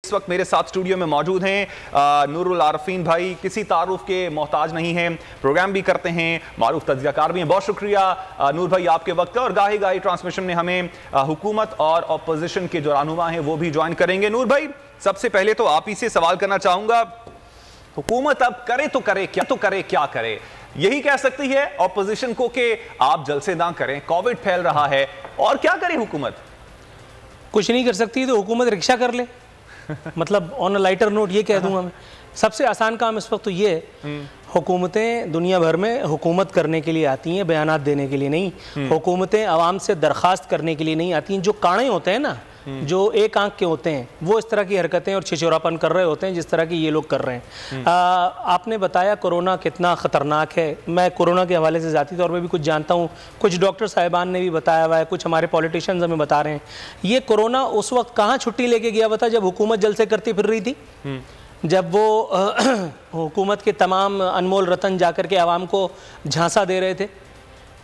اس وقت میرے ساتھ اسٹوڈیو میں موجود ہیں نور عارفین بھائی، کسی تعارف کے محتاج نہیں ہیں، پروگرام بھی کرتے ہیں، معروف تجزیہ کار بھی ہیں. بہت شکریہ نور بھائی آپ کے وقت کا. اور گاہی گاہی ٹرانسمیشن میں ہمیں حکومت اور اپوزیشن کے جو رہنما ہیں وہ بھی جوائن کریں گے. نور بھائی سب سے پہلے تو آپ ہی سے سوال کرنا چاہوں گا، حکومت اب کرے تو کرے کیا کرے؟ یہی کہہ سکتی ہے اپوزیشن کو کہ آپ جلسے نہ کریں، کووڈ پھیل رہا ہے، اور کیا کرے حکومت؟ کچھ نہیں کر سکتی تو حکومت رکشہ کر لے. مطلب آن اے لائٹر نوٹ یہ کہہ دوں گا میں، سب سے آسان کام اس وقت تو یہ ہے، حکومتیں دنیا بھر میں حکومت کرنے کے لیے آتی ہیں، بیانات دینے کے لیے نہیں. حکومتیں عوام سے درخواست کرنے کے لیے نہیں آتی ہیں. جو کاڑے ہوتے ہیں نا، جو ایک آنکھ کے ہوتے ہیں، وہ اس طرح کی حرکتیں اور چھچوراپن کر رہے ہوتے ہیں جس طرح کی یہ لوگ کر رہے ہیں. آپ نے بتایا کورونا کتنا خطرناک ہے. میں کورونا کے حوالے سے ذاتی طور پہ بھی کچھ جانتا ہوں، کچھ ڈاکٹر صاحبان نے بھی بتایا ہوا ہے، کچھ ہمارے پولیٹیشنز ہمیں بتا رہے ہیں. یہ کورونا اس وقت کہاں چھٹی لے کے گیا ہوا تھا جب حکومت جلسے کرتی پھر رہی تھی، جب وہ حکومت کے تمام انمول رتن جا کر کے عوام کو جھانسا دے رہے تھے.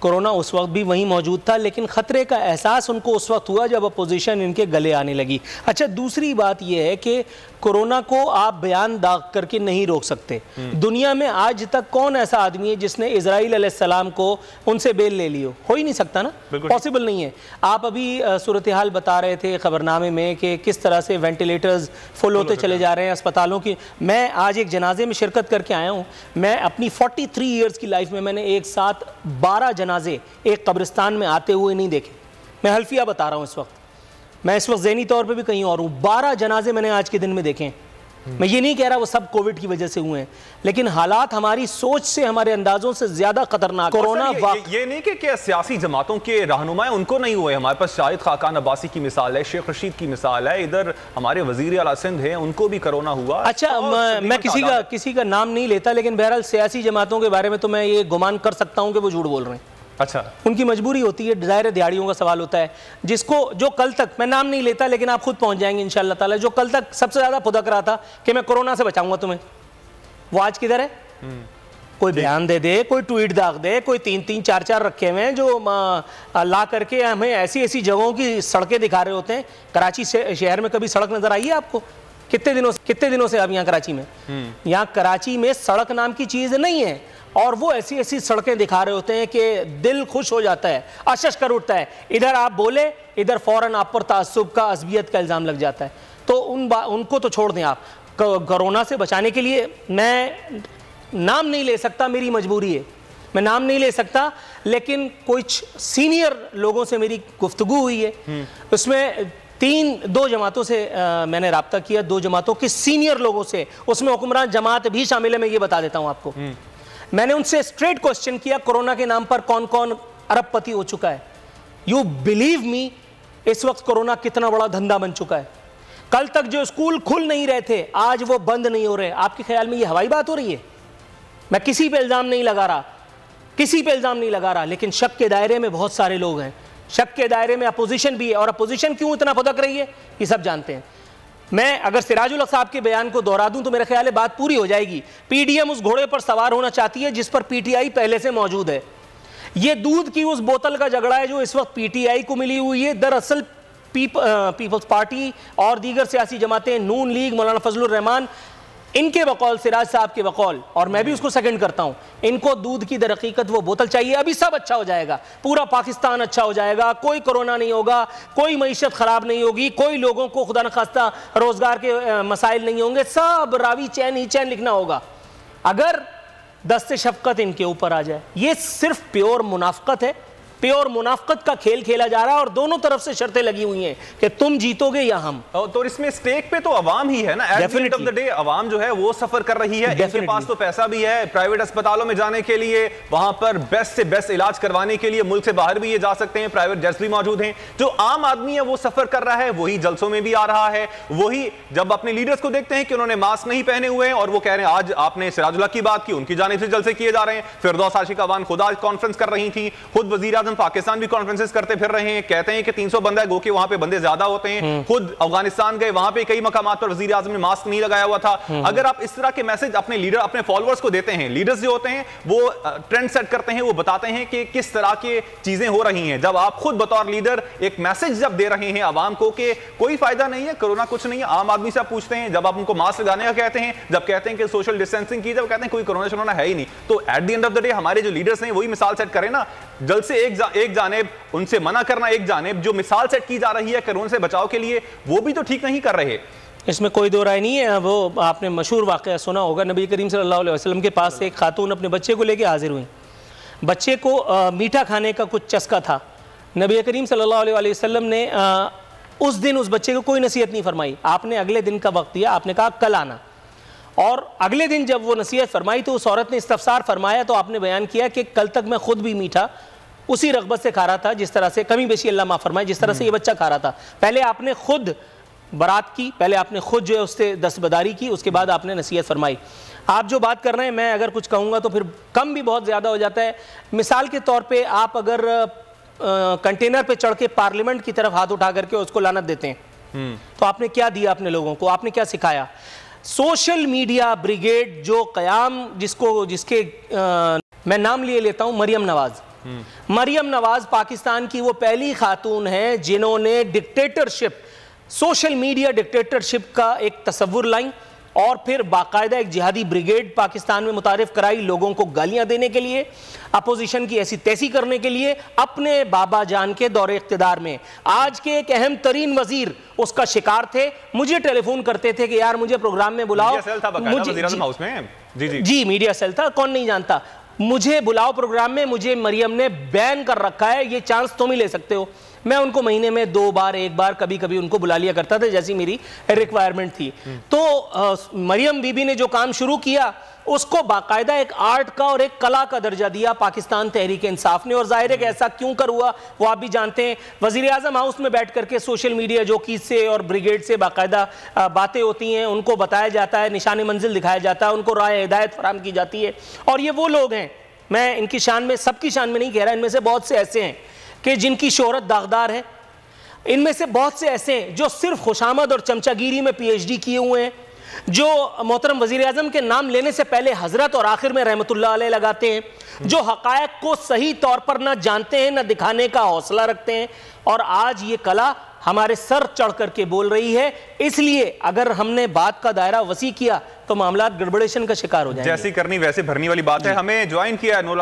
کورونا اس وقت بھی وہیں موجود تھا، لیکن خطرے کا احساس ان کو اس وقت ہوا جب اپوزیشن ان کے گلے آنے لگی. اچھا دوسری بات یہ ہے کہ کورونا کو آپ بیان داغ کر کے نہیں روک سکتے. دنیا میں آج تک کون ایسا آدمی ہے جس نے اسرائیل علیہ السلام کو ان سے بیل لے لی ہو ہی نہیں سکتا نا، پاسبل نہیں ہے. آپ ابھی صورتحال بتا رہے تھے خبرنامے میں کہ کس طرح سے وینٹیلیٹرز فل ہوتے چلے جا رہے ہیں اسپتالوں کی. میں آج ایک جنازے میں شرکت کر کے آیا ہوں. میں اپنی 43 ایئرز کی لائف میں نے ایک ساتھ 12 جنازے ایک قبرستان میں آتے ہوئے نہیں دیکھے. میں حلفیہ بتا رہا ہوں اس وقت، میں اس وقت ذہنی طور پہ بھی کہیں اور ہوں. 12 جنازے میں نے آج کے دن میں دیکھے ہیں. میں یہ نہیں کہہ رہا وہ سب کووڈ کی وجہ سے ہوئے ہیں، لیکن حالات ہماری سوچ سے، ہمارے اندازوں سے زیادہ خطرناک. کورونا یہ نہیں کہ سیاسی جماعتوں کے رہنما ان کو نہیں ہوئے. ہمارے پاس شاہد خاقان عباسی کی مثال ہے، شیخ رشید کی مثال ہے، ادھر ہمارے وزیر اعلیٰ سندھ ہیں، ان کو بھی کرونا ہوا. اچھا میں کسی کا نام نہیں لیتا، لیکن بہرحال سیاسی جماعتوں کے بارے میں تو میں یہ گمان کر سکتا ہوں کہ وہ جھوٹ بول رہے ہیں. اچھا ان کی مجبوری ہوتی ہے، ظاہر دیہڑیوں کا سوال ہوتا ہے. جو کل تک، میں نام نہیں لیتا لیکن آپ خود پہنچ جائیں گے انشاءاللہ تعالی، جو کل تک سب سے زیادہ پھدک رہا تھا کہ میں کورونا سے بچاؤں گا تمہیں، وہ آج کدھر ہے؟ کوئی بیان دے، کوئی ٹویٹ داغ دے، کوئی 3 4 رکھے ہوئے ہیں جو لا کر کے ہمیں ایسی جگہوں کی سڑکیں دکھا رہے ہوتے ہیں. کراچی شہر میں کبھی سڑک نظر آئی ہے آپ کو؟ کتنے دنوں سے آپ یہاں کراچی میں؟ یہاں کراچی میں سڑک نام کی چیز نہیں ہے، اور وہ ایسی سڑکیں دکھا رہے ہوتے ہیں کہ دل خوش ہو جاتا ہے، اشش کر اٹھتا ہے. ادھر آپ بولے، ادھر فوراً آپ پر تعصب کا، عصبیت کا الزام لگ جاتا ہے. تو ان کو تو چھوڑ دیں آپ. کورونا سے بچانے کے لیے میں نام نہیں لے سکتا، میری مجبوری ہے، میں نام نہیں لے سکتا، لیکن کچھ سینئر لوگوں سے میری گفتگو ہوئی ہے. اس میں 2 جماعتوں سے میں نے رابطہ کیا، 2 جماعتوں کے سینئر لوگوں سے، اس میں حکمران جماعت بھی شامل ہے. میں یہ بتا دیتا ہوں آپ کو، میں نے ان سے اسٹریٹ کوسچن کیا کورونا کے نام پر کون کون ارب پتی ہو چکا ہے. یو بلیو می، اس وقت کورونا کتنا بڑا دھندا بن چکا ہے. کل تک جو اسکول کھل نہیں رہے تھے آج وہ بند نہیں ہو رہے. آپ کے خیال میں یہ ہوائی بات ہو رہی ہے؟ میں کسی پہ الزام نہیں لگا رہا، لیکن شک کے دائرے میں بہت سارے لوگ ہیں. شک کے دائرے میں اپوزیشن بھی ہے، اور اپوزیشن کیوں اتنا پھدک رہی ہے یہ سب جانتے ہیں. میں اگر سراج الحق صاحب کے بیان کو دہرا دوں تو میرے خیال ہے بات پوری ہو جائے گی. پی ڈی ایم اس گھوڑے پر سوار ہونا چاہتی ہے جس پر پی ٹی آئی پہلے سے موجود ہے. یہ دودھ کی اس بوتل کا جھگڑا ہے جو اس وقت پی ٹی آئی کو ملی ہوئی ہے. دراصل پیپلز پارٹی اور دیگر سیاسی جماعتیں، نون لیگ، مولانا فضل الرحمان، ان کے بقول، سراج صاحب کے بقول، اور میں بھی اس کو سیکنڈ کرتا ہوں، ان کو دودھ کی در حقیقت وہ بوتل چاہیے. ابھی سب اچھا ہو جائے گا، پورا پاکستان اچھا ہو جائے گا، کوئی کورونا نہیں ہوگا، کوئی معیشت خراب نہیں ہوگی، کوئی لوگوں کو خدا نخواستہ روزگار کے مسائل نہیں ہوں گے، سب راوی چین ہی چین لکھنا ہوگا. اگر دست شفقت ان کے اوپر آ جائے، یہ صرف پیور منافقت ہے. پیور منافقت کا کھیل کھیلا جا رہا ہے، اور دونوں طرف سے شرطیں لگی ہوئی ہیں کہ تم جیتو گے یا ہم. تو اس میں سٹیک پہ تو عوام ہی ہے نا. At the end of the day عوام جو ہے وہ سفر کر رہی ہے. ان کے پاس تو پیسہ بھی ہے پرائیویٹ اسپتالوں میں جانے کے لیے، وہاں پر بیسٹ سے بیسٹ علاج کروانے کے لیے ملک سے باہر بھی یہ جا سکتے ہیں، پرائیویٹ جیٹس بھی موجود ہیں. جو عام آدمی ہے وہ سفر کر رہا ہے، وہی جلسوں میں بھی آ رہا ہے. وہی جب اپنے لیڈرز کو دیکھتے ہیں کہ انہوں نے ماسک نہیں پہنے ہوئے ہیں اور وہ کہہ رہے ہیں، آج آپ نے سراج الحق کی بات کی، ان کی جانب سے جلسے کیے جا رہے ہیں. فردوس عاشق اوان خود آج کانفرنس کر رہی تھی، خود وزیر اعظم वजीर-ए-आज़म पाकिस्तान भी कॉन्फ्रेंसेस करते फिर रहे हैं, कहते हैं कि 300 बंदा है, गो के वहां पे बंदे ज्यादा होते हैं। खुद अफगानिस्तान गए, वहां पे कई मकामात पर वजीर-ए-आज़म ने मास्क नहीं लगाया हुआ था। अगर आप इस तरह के मैसेज अपने लीडर, अपने फॉलोअर्स को देते हैं, लीडर्स जो होते हैं वो ट्रेंड सेट करते हैं, वो बताते हैं कि किस तरह के चीजें हो रही हैं। जब आप खुद बतौर लीडर एक मैसेज जब दे रहे हैं आवाम को कि कोई फायदा नहीं है, कोरोना कुछ नहीं है, आम आदमी से आप पूछते हैं, जब आप उनको मास्क लगाने का कहते हैं, जब कहते हैं कि सोशल डिस्टेंसिंग की, जब कहते हैं कोई कोरोना शोरोना है ही नहीं, तो at the end of the day हमारे जो लीडर्स हैं वही मिसाल सेट करें ना। जल्द से एक जानिब उनसे मना करना, एक जानिब जो मिसाल सेट की जा रही है कोरोना से बचाव के लिए, वो भी तो ठीक नहीं कर रहे। इसमें कोई दो राय नहीं है। वो आपने मशहूर वाक़या सुना होगा, नबी करीम सल्लल्लाहु अलैहि वसल्लम के पास एक खातून अपने बच्चे को लेके हाजिर हुई। बच्चे को मीठा खाने का कुछ चस्का था। नबी करीम सल्लल्लाहु अलैहि वसल्लम ने उस दिन उस बच्चे को कोई नसीहत नहीं फरमाई। आपने अगले दिन का वक्त दिया, आपने कहा कल आना, और अगले दिन जब वो नसीहत फरमाई तो उस औरत ने इस्तफसार फरमाया, तो आपने बयान किया कि कल तक मैं खुद भी मीठा उसी रग़बत से खा रहा था जिस तरह से, कमी बेशी अल्लाह माफ़ फरमाए, जिस तरह से ये बच्चा खा रहा था। पहले आपने खुद बारात की, पहले आपने खुद जो है उससे दस्तबरदारी की, उसके बाद आपने नसीहत फरमाई। आप जो बात कर रहे हैं, मैं अगर कुछ कहूँगा तो फिर कम भी बहुत ज़्यादा हो जाता है। मिसाल के तौर पे आप अगर कंटेनर पे चढ़ के पार्लियामेंट की तरफ हाथ उठा करके उसको लानत देते हैं, तो आपने क्या दिया अपने लोगों को, आपने क्या सिखाया? सोशल मीडिया ब्रिगेड जो क़याम जिसके मैं नाम लिए लेता हूँ, मरियम नवाज़। मरियम नवाज़ पाकिस्तान की वो पहली खातून है जिन्होंने डिक्टेटरशिप, सोशल मीडिया डिक्टेटरशिप का एक तस्वुर लाई और फिर बाकायदा एक जिहादी ब्रिगेड पाकिस्तान में मुतारिफ कराई, लोगों को गालियां देने के लिए, अपोजिशन की ऐसी तैसी करने के लिए, अपने बाबा जान के दौरे इख्तिदार में। आज के एक अहम तरीन वजीर उसका शिकार थे, मुझे टेलीफोन करते थे कि यार मुझे प्रोग्राम में बुलाओ। जी मीडिया सेल था, कौन नहीं जानता, मुझे बुलाओ प्रोग्राम में, मुझे मरियम ने बैन कर रखा है, ये चांस तुम ही ले सकते हो। मैं उनको महीने में 2 बार 1 बार कभी कभी उनको बुला लिया करता था, जैसी मेरी रिक्वायरमेंट थी। तो मरियम बीबी ने जो काम शुरू किया उसको बाकायदा एक आर्ट का और एक कला का दर्जा दिया पाकिस्तान तहरीक इंसाफ ने, और जाहिर है कि ऐसा क्यों कर हुआ वो आप भी जानते हैं। वज़ीर-ए-आज़म हाउस में बैठ करके सोशल मीडिया जोकीज से और ब्रिगेड से बाकायदा बातें होती हैं, उनको बताया जाता है, निशान मंजिल दिखाया जाता है, उनको राय हिदायत फराहम की जाती है। और ये वो लोग हैं, मैं इनकी शान में, सबकी शान में नहीं कह रहा, इनमें से बहुत से ऐसे हैं कि जिनकी शोहरत दागदार है, इनमें से बहुत से ऐसे हैं जो सिर्फ खुशामद और चमचागिरी में PhD किए हुए हैं, जो मोहतरम वज़ीर-ए-आज़म के नाम लेने से पहले हजरत और आखिर में रहमतुल्लाह अलैह लगाते हैं, जो हक़ायक़ को सही तौर पर ना जानते हैं, ना दिखाने का हौसला रखते हैं। और आज ये कला हमारे सर चढ़ करके बोल रही है। इसलिए अगर हमने बात का दायरा वसी किया तो मामला गड़बड़ेशन का शिकार हो जाएंगे। जैसी करनी वैसे भरनी वाली बात है। हमें ज्वाइन किया नूर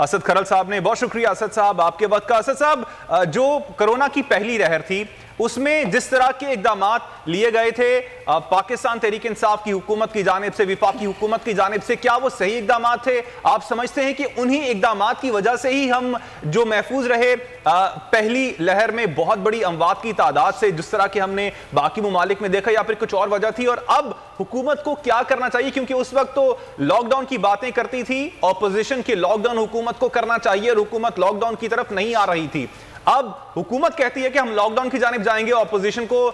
असद खरल साहब ने, बहुत शुक्रिया असद साहब आपके वक्त का। असद साहब, जो कोरोना की पहली लहर थी उसमें जिस तरह के इकदामात लिए गए थे पाकिस्तान तहरीक इंसाफ की हुकूमत की जानिब से, वफाकी हुकूमत की जानिब से, क्या वो सही इकदामात थे? आप समझते हैं कि उन्हीं इकदामात की वजह से ही हम जो महफूज रहे पहली लहर में बहुत बड़ी अमवात की तादाद से, जिस तरह के हमने बाकी ममालिक में देखा, या फिर कुछ और वजह थी? और अब हुकूमत को क्या करना चाहिए? क्योंकि उस वक्त तो लॉकडाउन की बातें करती थी ऑपोजिशन की, लॉकडाउन हुकूमत को करना चाहिए, और हुकूमत लॉकडाउन की तरफ नहीं आ रही थी। अब हुकूमत कहती है कि हम लॉकडाउन की जानिब जाएंगे, ऑपोजिशन को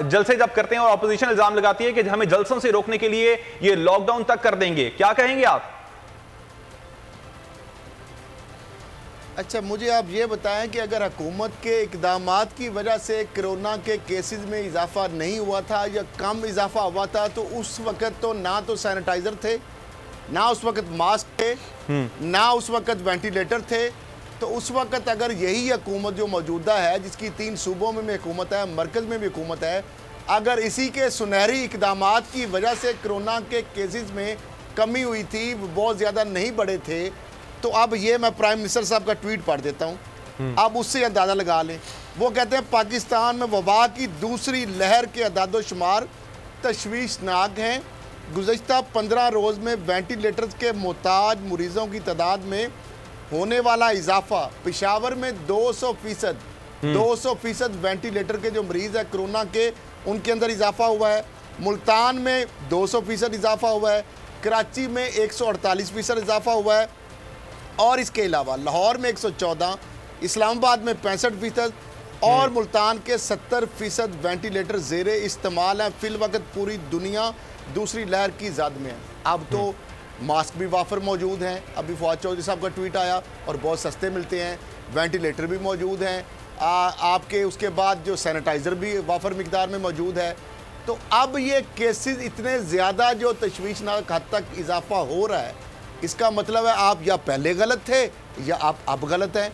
जलसे जब करते हैं और ऑपोजिशन इल्जाम लगाती है कि हमें जलसों से रोकने के लिए ये लॉकडाउन तक कर देंगे, क्या कहेंगे आप? अच्छा, मुझे आप ये बताएं कि अगर हुकूमत के इक़दामात की वजह से कोरोना के केसेस में इजाफा नहीं हुआ था या कम इजाफा हुआ था, तो उस वक़्त तो ना तो सैनिटाइज़र थे, ना उस वक़्त मास्क थे, ना उस वक़्त वेंटिलेटर थे। तो उस वक़्त अगर यही हुकूमत जो मौजूदा है, जिसकी 3 सूबों में भी हुकूमत है, मरकज़ में भी हुकूमत है, अगर इसी के सुनहरी इक़दामात की वजह से कोरोना के केसेस में कमी हुई थी, वो बहुत ज़्यादा नहीं बढ़े थे, तो अब ये मैं प्राइम मिनिस्टर साहब का ट्वीट पढ़ देता हूँ, अब उससे अंदाज़ा लगा लें। वो कहते हैं पाकिस्तान में वबा की दूसरी लहर के अदाद-ओ-शुमार तशवीशनाक हैं। गुज़श्ता 15 रोज़ में वेंटिलेटर्स के मोहताज मरीज़ों की तादाद में होने वाला इजाफा, पेशावर में 200% वेंटिलेटर के जो मरीज़ है कोरोना के, उनके अंदर इजाफा हुआ है। मुल्तान में 200% इजाफा हुआ है, कराची में 148% इजाफा हुआ है, और इसके अलावा लाहौर में 114, इस्लामाबाद में 65% और मुल्तान के 70% वेंटिलेटर ज़ेरे इस्तेमाल हैं। फिल वक्त पूरी दुनिया दूसरी लहर की ज़द में है। अब तो मास्क भी वाफर मौजूद हैं, अभी फवाद चौधरी साहब का ट्वीट आया, और बहुत सस्ते मिलते हैं। وینٹیلیٹر بھی موجود ہیں، آپ کے اس کے بعد جو سینیٹائزر بھی وافر مقدار میں موجود ہے۔ تو اب یہ کیسز اتنے زیادہ جو تشویشناک حد تک اضافہ ہو رہا ہے، اس کا مطلب ہے آپ یا پہلے غلط تھے یا آپ اب غلط ہیں۔